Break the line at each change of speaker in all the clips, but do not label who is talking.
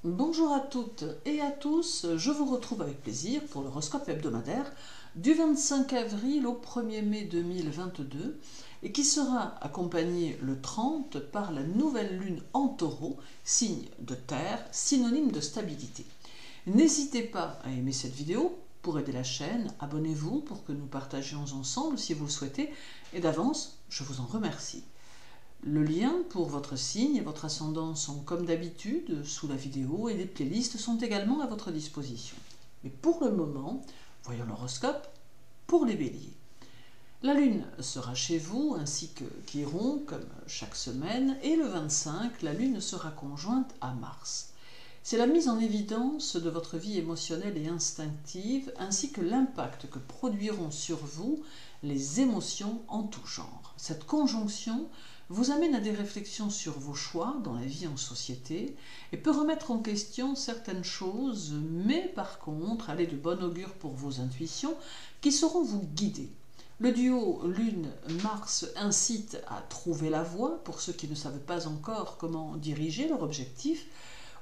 Bonjour à toutes et à tous, je vous retrouve avec plaisir pour l'horoscope hebdomadaire du 25 avril au 1er mai 2022 et qui sera accompagné le 30 par la nouvelle lune en taureau, signe de terre, synonyme de stabilité. N'hésitez pas à aimer cette vidéo pour aider la chaîne, abonnez-vous pour que nous partagions ensemble si vous le souhaitez et d'avance, je vous en remercie. Le lien pour votre signe et votre ascendant sont comme d'habitude sous la vidéo et les playlists sont également à votre disposition. Mais pour le moment, voyons l'horoscope pour les béliers. La lune sera chez vous ainsi que Chiron comme chaque semaine et le 25, la lune sera conjointe à Mars. C'est la mise en évidence de votre vie émotionnelle et instinctive ainsi que l'impact que produiront sur vous les émotions en tout genre. Cette conjonction vous amène à des réflexions sur vos choix dans la vie en société et peut remettre en question certaines choses, mais par contre, elle est de bon augure pour vos intuitions qui sauront vous guider. Le duo Lune-Mars incite à trouver la voie pour ceux qui ne savent pas encore comment diriger leur objectif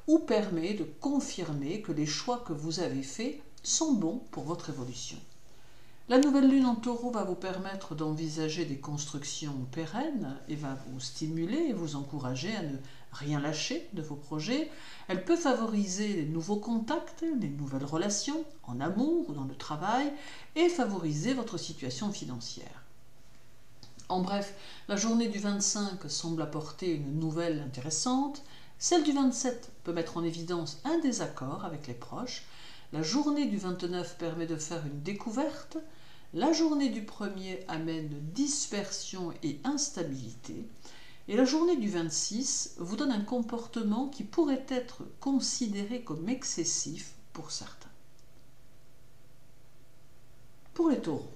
ou permet de confirmer que les choix que vous avez faits sont bons pour votre évolution. La nouvelle lune en taureau va vous permettre d'envisager des constructions pérennes et va vous stimuler et vous encourager à ne rien lâcher de vos projets. Elle peut favoriser les nouveaux contacts, les nouvelles relations, en amour ou dans le travail, et favoriser votre situation financière. En bref, la journée du 25 semble apporter une nouvelle intéressante. Celle du 27 peut mettre en évidence un désaccord avec les proches. La journée du 29 permet de faire une découverte. La journée du 1er amène dispersion et instabilité. Et la journée du 26 vous donne un comportement qui pourrait être considéré comme excessif pour certains. Pour les taureaux,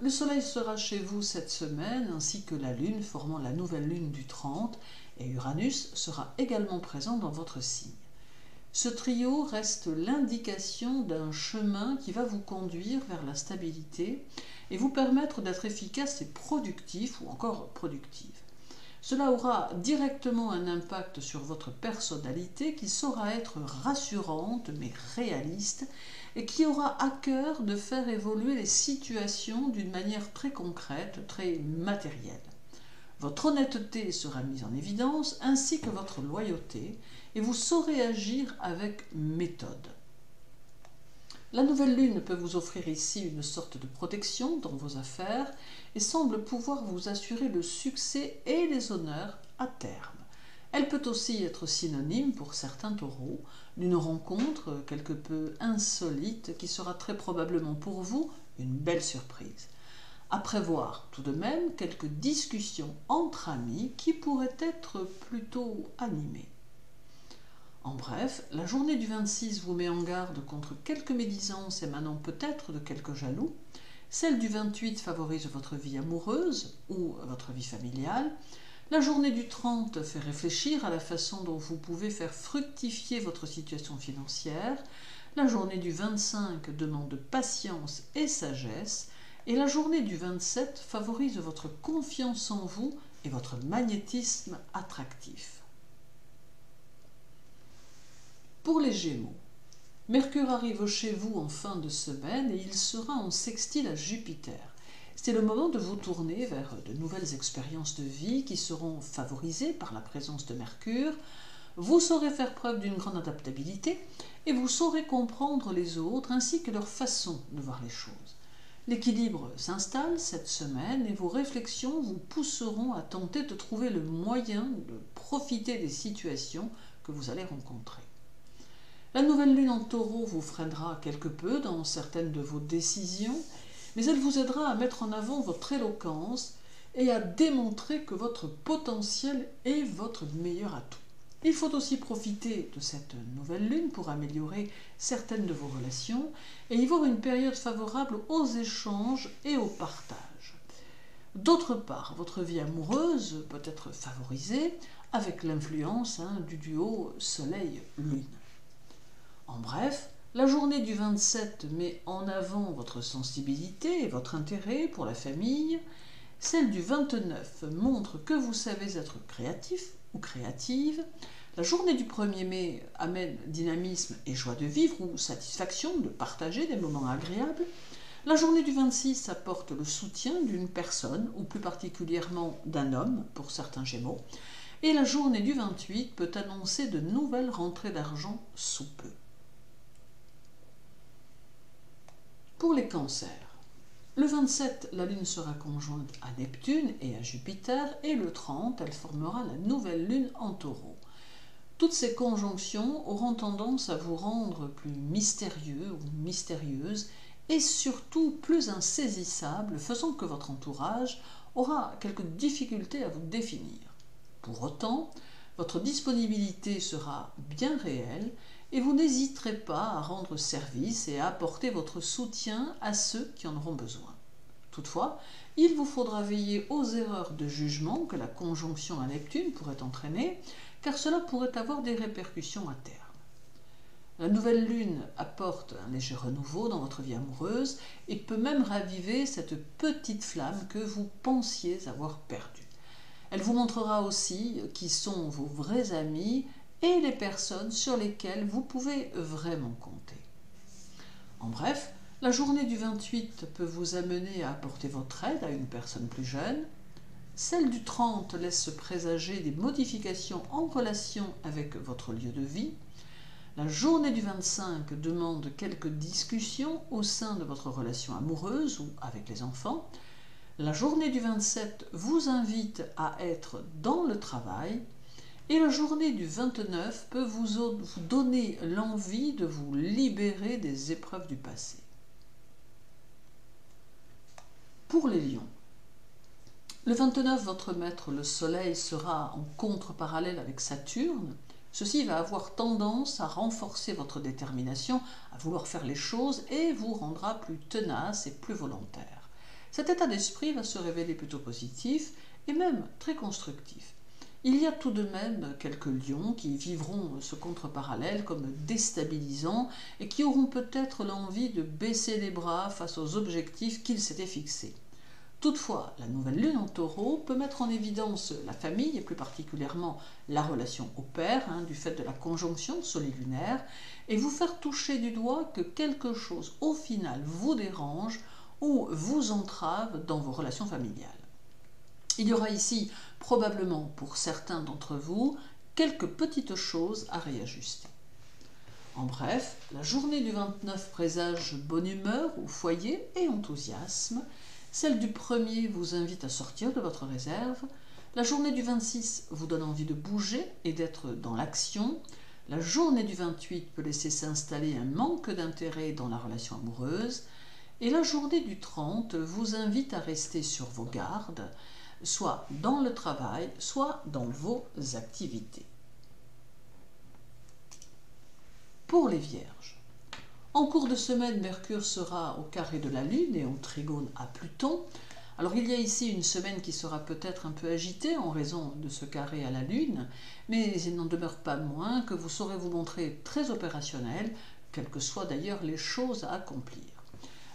le soleil sera chez vous cette semaine ainsi que la lune formant la nouvelle lune du 30 et Uranus sera également présent dans votre signe. Ce trio reste l'indication d'un chemin qui va vous conduire vers la stabilité et vous permettre d'être efficace et productif ou encore productive. Cela aura directement un impact sur votre personnalité qui saura être rassurante mais réaliste et qui aura à cœur de faire évoluer les situations d'une manière très concrète, très matérielle. Votre honnêteté sera mise en évidence ainsi que votre loyauté et vous saurez agir avec méthode. La nouvelle lune peut vous offrir ici une sorte de protection dans vos affaires et semble pouvoir vous assurer le succès et les honneurs à terme. Elle peut aussi être synonyme pour certains taureaux d'une rencontre quelque peu insolite qui sera très probablement pour vous une belle surprise. À prévoir tout de même quelques discussions entre amis qui pourraient être plutôt animées. En bref, la journée du 26 vous met en garde contre quelques médisances émanant peut-être de quelques jaloux. Celle du 28 favorise votre vie amoureuse ou votre vie familiale. La journée du 30 fait réfléchir à la façon dont vous pouvez faire fructifier votre situation financière. La journée du 25 demande patience et sagesse. Et la journée du 27 favorise votre confiance en vous et votre magnétisme attractif. Pour les Gémeaux, Mercure arrive chez vous en fin de semaine et il sera en sextile à Jupiter. C'est le moment de vous tourner vers de nouvelles expériences de vie qui seront favorisées par la présence de Mercure. Vous saurez faire preuve d'une grande adaptabilité et vous saurez comprendre les autres ainsi que leur façon de voir les choses. L'équilibre s'installe cette semaine et vos réflexions vous pousseront à tenter de trouver le moyen de profiter des situations que vous allez rencontrer. La nouvelle lune en taureau vous freinera quelque peu dans certaines de vos décisions, mais elle vous aidera à mettre en avant votre éloquence et à démontrer que votre potentiel est votre meilleur atout. Il faut aussi profiter de cette nouvelle lune pour améliorer certaines de vos relations et y voir une période favorable aux échanges et au partage. D'autre part, votre vie amoureuse peut être favorisée avec l'influence du duo Soleil-Lune. En bref, la journée du 27 met en avant votre sensibilité et votre intérêt pour la famille. Celle du 29 montre que vous savez être créatif ou créative. La journée du 1er mai amène dynamisme et joie de vivre ou satisfaction de partager des moments agréables. La journée du 26 apporte le soutien d'une personne, ou plus particulièrement d'un homme, pour certains Gémeaux. Et la journée du 28 peut annoncer de nouvelles rentrées d'argent sous peu. Pour les cancers, le 27, la Lune sera conjointe à Neptune et à Jupiter, et le 30, elle formera la nouvelle Lune en Taureau. Toutes ces conjonctions auront tendance à vous rendre plus mystérieux ou mystérieuse, et surtout plus insaisissable, faisant que votre entourage aura quelques difficultés à vous définir. Pour autant, votre disponibilité sera bien réelle et vous n'hésiterez pas à rendre service et à apporter votre soutien à ceux qui en auront besoin. Toutefois, il vous faudra veiller aux erreurs de jugement que la conjonction à Neptune pourrait entraîner, car cela pourrait avoir des répercussions à terme. La nouvelle lune apporte un léger renouveau dans votre vie amoureuse et peut même raviver cette petite flamme que vous pensiez avoir perdue. Elle vous montrera aussi qui sont vos vrais amis et les personnes sur lesquelles vous pouvez vraiment compter. En bref, la journée du 28 peut vous amener à apporter votre aide à une personne plus jeune. Celle du 30 laisse présager des modifications en relation avec votre lieu de vie. La journée du 25 demande quelques discussions au sein de votre relation amoureuse ou avec les enfants. La journée du 27 vous invite à être dans le travail. Et la journée du 29 peut vous donner l'envie de vous libérer des épreuves du passé. Pour les lions, le 29, votre maître, le Soleil, sera en contre-parallèle avec Saturne. Ceci va avoir tendance à renforcer votre détermination à vouloir faire les choses et vous rendra plus tenace et plus volontaire. Cet état d'esprit va se révéler plutôt positif et même très constructif. Il y a tout de même quelques lions qui vivront ce contre-parallèle comme déstabilisant et qui auront peut-être l'envie de baisser les bras face aux objectifs qu'ils s'étaient fixés. Toutefois, la nouvelle lune en Taureau peut mettre en évidence la famille et plus particulièrement la relation au père, du fait de la conjonction soleil-lunaire, et vous faire toucher du doigt que quelque chose au final vous dérange ou vous entrave dans vos relations familiales. Il y aura ici probablement pour certains d'entre vous quelques petites choses à réajuster. En bref, la journée du 29 présage bonne humeur au foyer et enthousiasme. Celle du 1er vous invite à sortir de votre réserve. La journée du 26 vous donne envie de bouger et d'être dans l'action. La journée du 28 peut laisser s'installer un manque d'intérêt dans la relation amoureuse. Et la journée du 30 vous invite à rester sur vos gardes, soit dans le travail, soit dans vos activités. Pour les Vierges, en cours de semaine, Mercure sera au carré de la Lune et en trigone à Pluton. Alors il y a ici une semaine qui sera peut-être un peu agitée en raison de ce carré à la Lune, mais il n'en demeure pas moins que vous saurez vous montrer très opérationnel, quelles que soient d'ailleurs les choses à accomplir.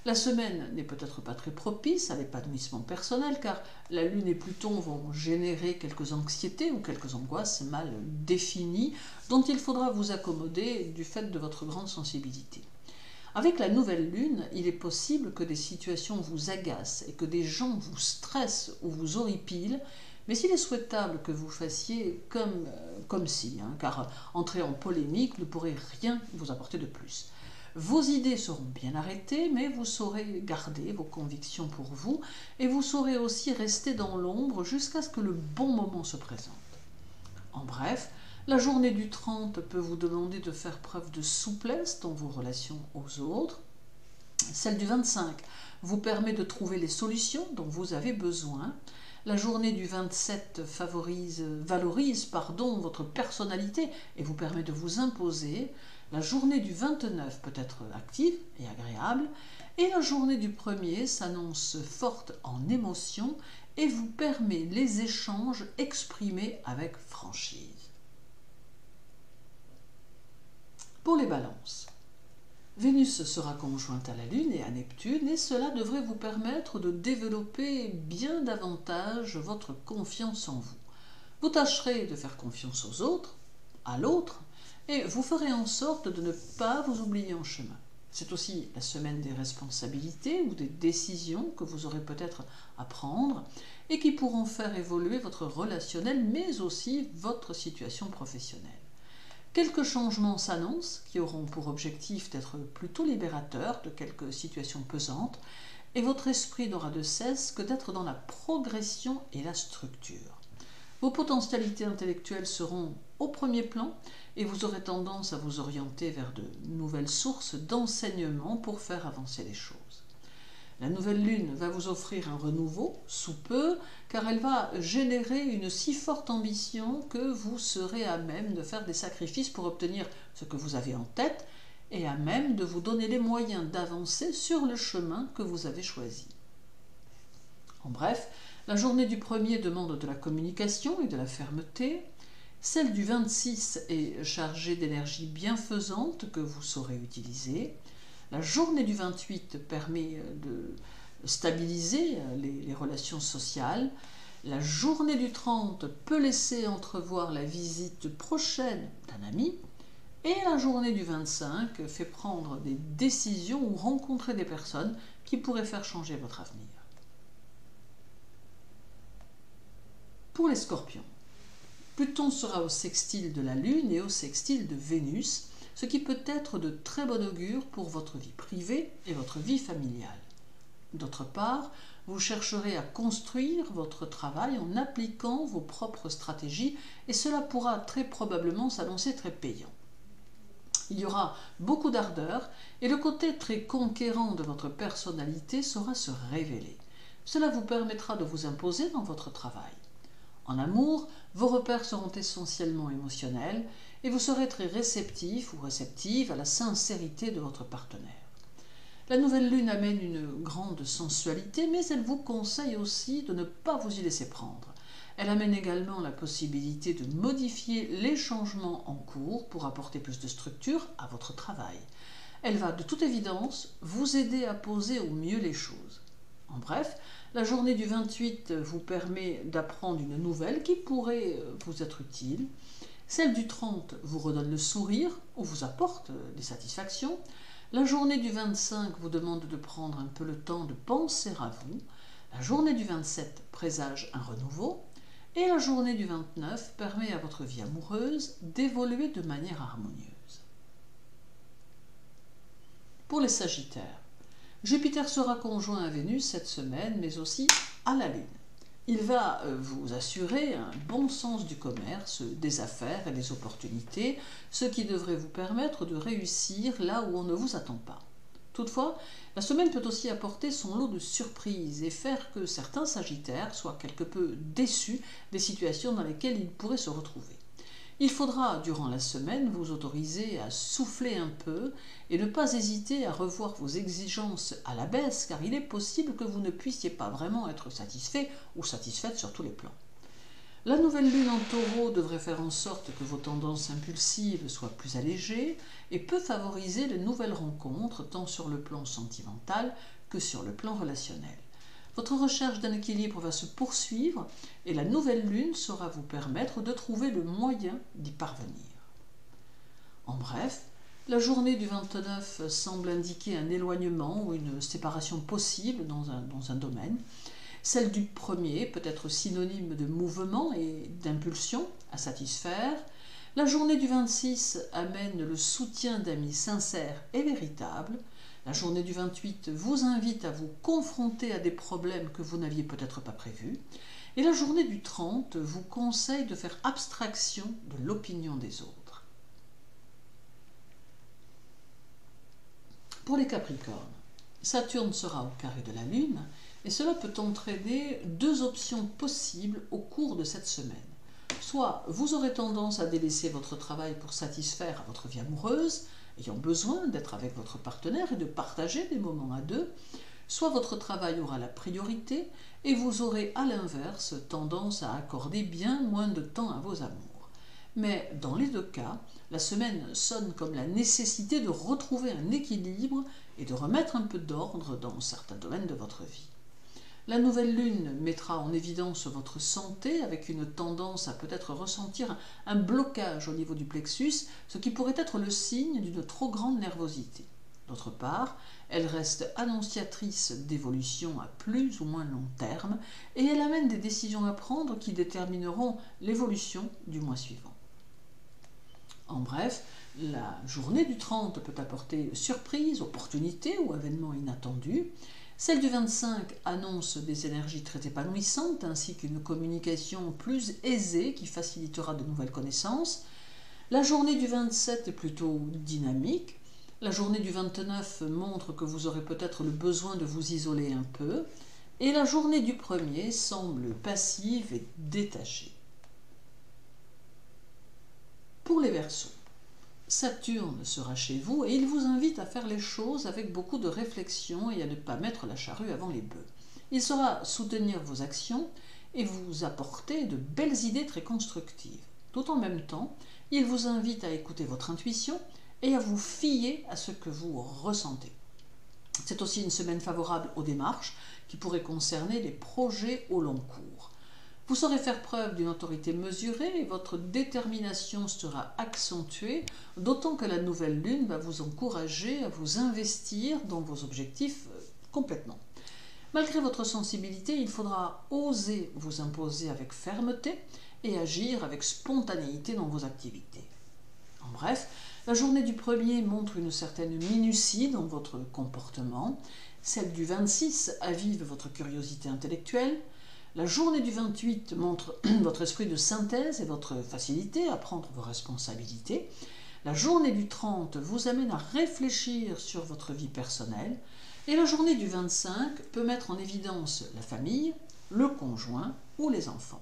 La semaine n'est peut-être pas très propice à l'épanouissement personnel car la Lune et Pluton vont générer quelques anxiétés ou quelques angoisses mal définies dont il faudra vous accommoder du fait de votre grande sensibilité. Avec la nouvelle Lune, il est possible que des situations vous agacent et que des gens vous stressent ou vous horripilent, mais il est souhaitable que vous fassiez comme si, car entrer en polémique ne pourrait rien vous apporter de plus. Vos idées seront bien arrêtées, mais vous saurez garder vos convictions pour vous et vous saurez aussi rester dans l'ombre jusqu'à ce que le bon moment se présente. En bref, la journée du 30 peut vous demander de faire preuve de souplesse dans vos relations aux autres. Celle du 25 vous permet de trouver les solutions dont vous avez besoin. La journée du 27 valorise votre personnalité et vous permet de vous imposer. La journée du 29 peut être active et agréable. Et la journée du 1er s'annonce forte en émotions et vous permet les échanges exprimés avec franchise. Pour les balances, Vénus sera conjointe à la Lune et à Neptune et cela devrait vous permettre de développer bien davantage votre confiance en vous. Vous tâcherez de faire confiance aux autres à l'autre et vous ferez en sorte de ne pas vous oublier en chemin. C'est aussi la semaine des responsabilités ou des décisions que vous aurez peut-être à prendre et qui pourront faire évoluer votre relationnel mais aussi votre situation professionnelle. Quelques changements s'annoncent qui auront pour objectif d'être plutôt libérateurs de quelques situations pesantes et votre esprit n'aura de cesse que d'être dans la progression et la structure. Vos potentialités intellectuelles seront au premier plan et vous aurez tendance à vous orienter vers de nouvelles sources d'enseignement pour faire avancer les choses. La nouvelle lune va vous offrir un renouveau sous peu car elle va générer une si forte ambition que vous serez à même de faire des sacrifices pour obtenir ce que vous avez en tête et à même de vous donner les moyens d'avancer sur le chemin que vous avez choisi. En bref, la journée du 1er demande de la communication et de la fermeté. Celle du 26 est chargée d'énergie bienfaisante que vous saurez utiliser. La journée du 28 permet de stabiliser les relations sociales. La journée du 30 peut laisser entrevoir la visite prochaine d'un ami. Et la journée du 25 fait prendre des décisions ou rencontrer des personnes qui pourraient faire changer votre avenir. Pour les scorpions, Pluton sera au sextile de la Lune et au sextile de Vénus, ce qui peut être de très bon augure pour votre vie privée et votre vie familiale. D'autre part, vous chercherez à construire votre travail en appliquant vos propres stratégies et cela pourra très probablement s'annoncer très payant. Il y aura beaucoup d'ardeur et le côté très conquérant de votre personnalité saura se révéler. Cela vous permettra de vous imposer dans votre travail. En amour, vos repères seront essentiellement émotionnels et vous serez très réceptif ou réceptive à la sincérité de votre partenaire. La nouvelle lune amène une grande sensualité, mais elle vous conseille aussi de ne pas vous y laisser prendre. Elle amène également la possibilité de modifier les changements en cours pour apporter plus de structure à votre travail. Elle va de toute évidence vous aider à poser au mieux les choses. En bref, la journée du 28 vous permet d'apprendre une nouvelle qui pourrait vous être utile. Celle du 30 vous redonne le sourire ou vous apporte des satisfactions. La journée du 25 vous demande de prendre un peu le temps de penser à vous. La journée du 27 présage un renouveau. Et la journée du 29 permet à votre vie amoureuse d'évoluer de manière harmonieuse. Pour les Sagittaires, Jupiter sera conjoint à Vénus cette semaine, mais aussi à la Lune. Il va vous assurer un bon sens du commerce, des affaires et des opportunités, ce qui devrait vous permettre de réussir là où on ne vous attend pas. Toutefois, la semaine peut aussi apporter son lot de surprises et faire que certains Sagittaires soient quelque peu déçus des situations dans lesquelles ils pourraient se retrouver. Il faudra, durant la semaine, vous autoriser à souffler un peu et ne pas hésiter à revoir vos exigences à la baisse, car il est possible que vous ne puissiez pas vraiment être satisfait ou satisfaite sur tous les plans. La nouvelle lune en taureau devrait faire en sorte que vos tendances impulsives soient plus allégées et peut favoriser les nouvelles rencontres tant sur le plan sentimental que sur le plan relationnel. Votre recherche d'un équilibre va se poursuivre et la nouvelle lune saura vous permettre de trouver le moyen d'y parvenir. En bref, la journée du 29 semble indiquer un éloignement ou une séparation possible dans un domaine. Celle du 1er peut être synonyme de mouvement et d'impulsion à satisfaire. La journée du 26 amène le soutien d'amis sincères et véritables. La journée du 28 vous invite à vous confronter à des problèmes que vous n'aviez peut-être pas prévus. Et la journée du 30 vous conseille de faire abstraction de l'opinion des autres. Pour les Capricornes, Saturne sera au carré de la Lune et cela peut entraîner deux options possibles au cours de cette semaine. Soit vous aurez tendance à délaisser votre travail pour satisfaire à votre vie amoureuse, ayant besoin d'être avec votre partenaire et de partager des moments à deux, soit votre travail aura la priorité et vous aurez à l'inverse tendance à accorder bien moins de temps à vos amours. Mais dans les deux cas, la semaine sonne comme la nécessité de retrouver un équilibre et de remettre un peu d'ordre dans certains domaines de votre vie. La nouvelle lune mettra en évidence votre santé avec une tendance à peut-être ressentir un blocage au niveau du plexus, ce qui pourrait être le signe d'une trop grande nervosité. D'autre part, elle reste annonciatrice d'évolution à plus ou moins long terme et elle amène des décisions à prendre qui détermineront l'évolution du mois suivant. En bref, la journée du 30 peut apporter surprise, opportunité ou événement inattendu. Celle du 25 annonce des énergies très épanouissantes ainsi qu'une communication plus aisée qui facilitera de nouvelles connaissances. La journée du 27 est plutôt dynamique. La journée du 29 montre que vous aurez peut-être le besoin de vous isoler un peu. Et la journée du 1er semble passive et détachée. Pour les Verseaux, Saturne sera chez vous et il vous invite à faire les choses avec beaucoup de réflexion et à ne pas mettre la charrue avant les bœufs. Il saura soutenir vos actions et vous apporter de belles idées très constructives. Tout en même temps, il vous invite à écouter votre intuition et à vous fier à ce que vous ressentez. C'est aussi une semaine favorable aux démarches qui pourraient concerner les projets au long cours. Vous saurez faire preuve d'une autorité mesurée et votre détermination sera accentuée, d'autant que la nouvelle lune va vous encourager à vous investir dans vos objectifs complètement. Malgré votre sensibilité, il faudra oser vous imposer avec fermeté et agir avec spontanéité dans vos activités. En bref, la journée du 1er montre une certaine minutie dans votre comportement, celle du 26 avive votre curiosité intellectuelle, la journée du 28 montre votre esprit de synthèse et votre facilité à prendre vos responsabilités. La journée du 30 vous amène à réfléchir sur votre vie personnelle. Et la journée du 25 peut mettre en évidence la famille, le conjoint ou les enfants.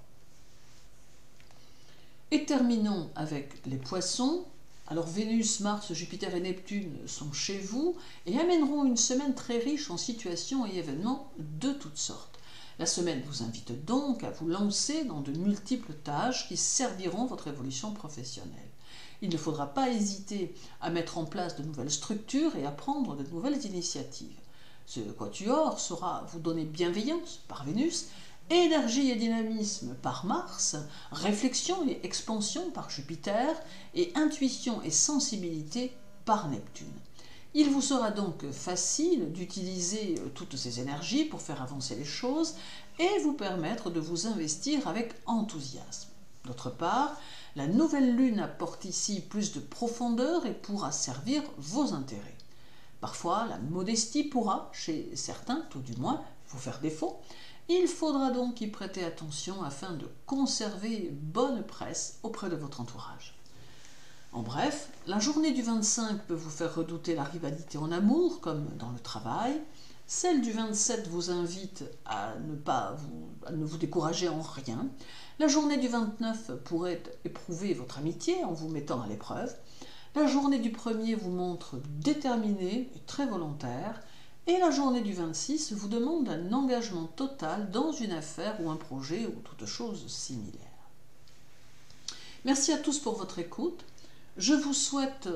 Et terminons avec les Poissons. Alors Vénus, Mars, Jupiter et Neptune sont chez vous et amèneront une semaine très riche en situations et événements de toutes sortes. La semaine vous invite donc à vous lancer dans de multiples tâches qui serviront votre évolution professionnelle. Il ne faudra pas hésiter à mettre en place de nouvelles structures et à prendre de nouvelles initiatives. Ce quatuor saura vous donner bienveillance par Vénus, énergie et dynamisme par Mars, réflexion et expansion par Jupiter et intuition et sensibilité par Neptune. Il vous sera donc facile d'utiliser toutes ces énergies pour faire avancer les choses et vous permettre de vous investir avec enthousiasme. D'autre part, la nouvelle lune apporte ici plus de profondeur et pourra servir vos intérêts. Parfois, la modestie pourra, chez certains tout du moins, vous faire défaut. Il faudra donc y prêter attention afin de conserver bonne presse auprès de votre entourage. En bref, la journée du 25 peut vous faire redouter la rivalité en amour, comme dans le travail. Celle du 27 vous invite à ne vous décourager en rien. La journée du 29 pourrait éprouver votre amitié en vous mettant à l'épreuve. La journée du 1er vous montre déterminé et très volontaire. Et la journée du 26 vous demande un engagement total dans une affaire ou un projet ou toute chose similaire. Merci à tous pour votre écoute. Je vous souhaite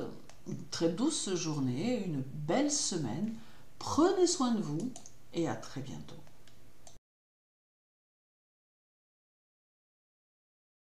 une très douce journée, une belle semaine. Prenez soin de vous et à très bientôt.